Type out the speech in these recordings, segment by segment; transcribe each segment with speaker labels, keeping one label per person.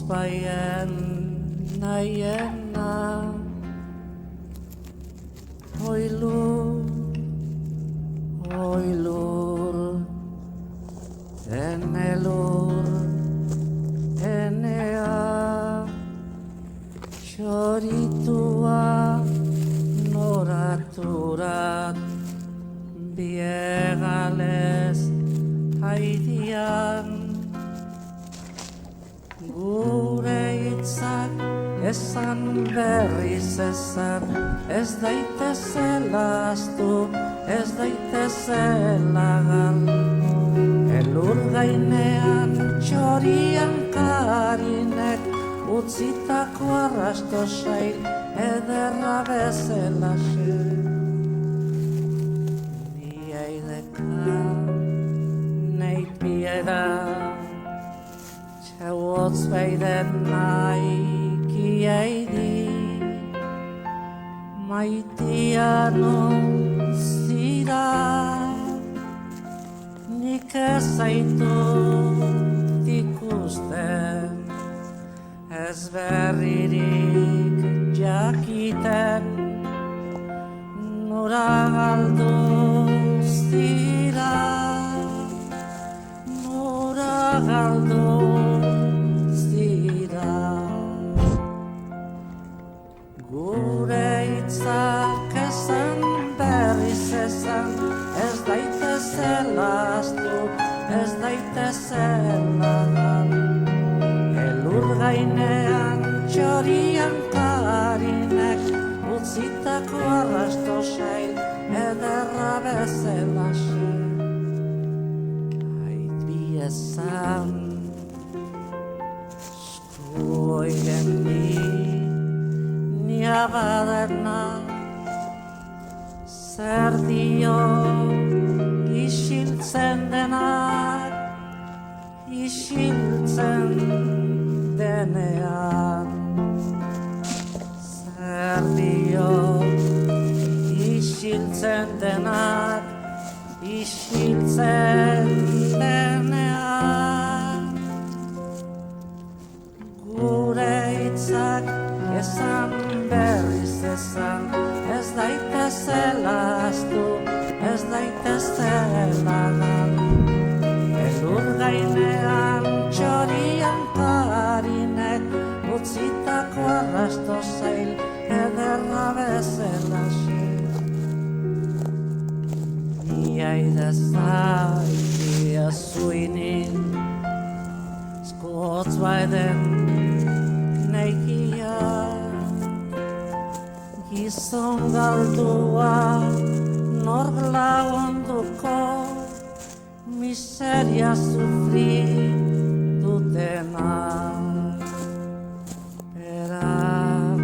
Speaker 1: baien nahiena. Oi lur, ene lur, enea, txoritua noraturat, biegalez haidian. Gure hitzak esan berriz esan, ez daitezela ahaztu, ez daitezela gal. Elur gainean txorian karinek, utzitako arrasto sail, ederra bezelaxe. Biaideka, nei piedad, txauotz beiden naikiaidi, maitian zira, nik ez zaitut ikusten, ez berririk jakiten, nora galdu zira, nora galdu zira. Gure hitzak esan berriz esan, ez daitezela ahaztu, ez daitezela gal. Elur gainean txorian karinek, utzitako arrasto sail, ederra bezelaxe. Ait biezan, skuoien ni abadena, zer dio isiltzen denak, isiltzen denean. Zer dio isiltzen denak, isiltzen denean. Gure hitzak esan berriz esan, ez daitezela ahaztu, ez daitezela gal. Elur gainean txorian karinek, utzitako arrasto zail, ederra bezelaxe. Iaidezaia zuinin, skotz baiden neikia, gizon galdua nork lagunduko, miseria sufri dutenak. Berak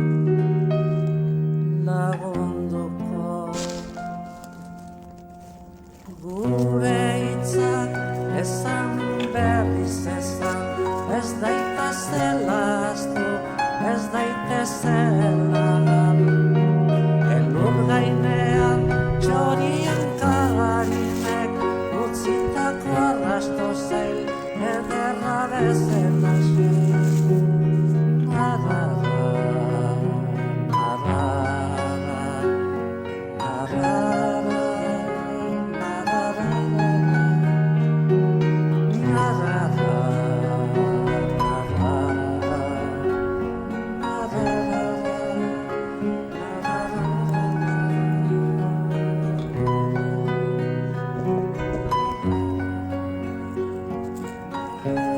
Speaker 1: lagunduko. Gure hitzak esan berriz esan, ez daitezela ahaztu, ez daitezela gal. Elur gainean txorian karinek, utzitako arrasto zail, ederra bezelaxe.
Speaker 2: Thank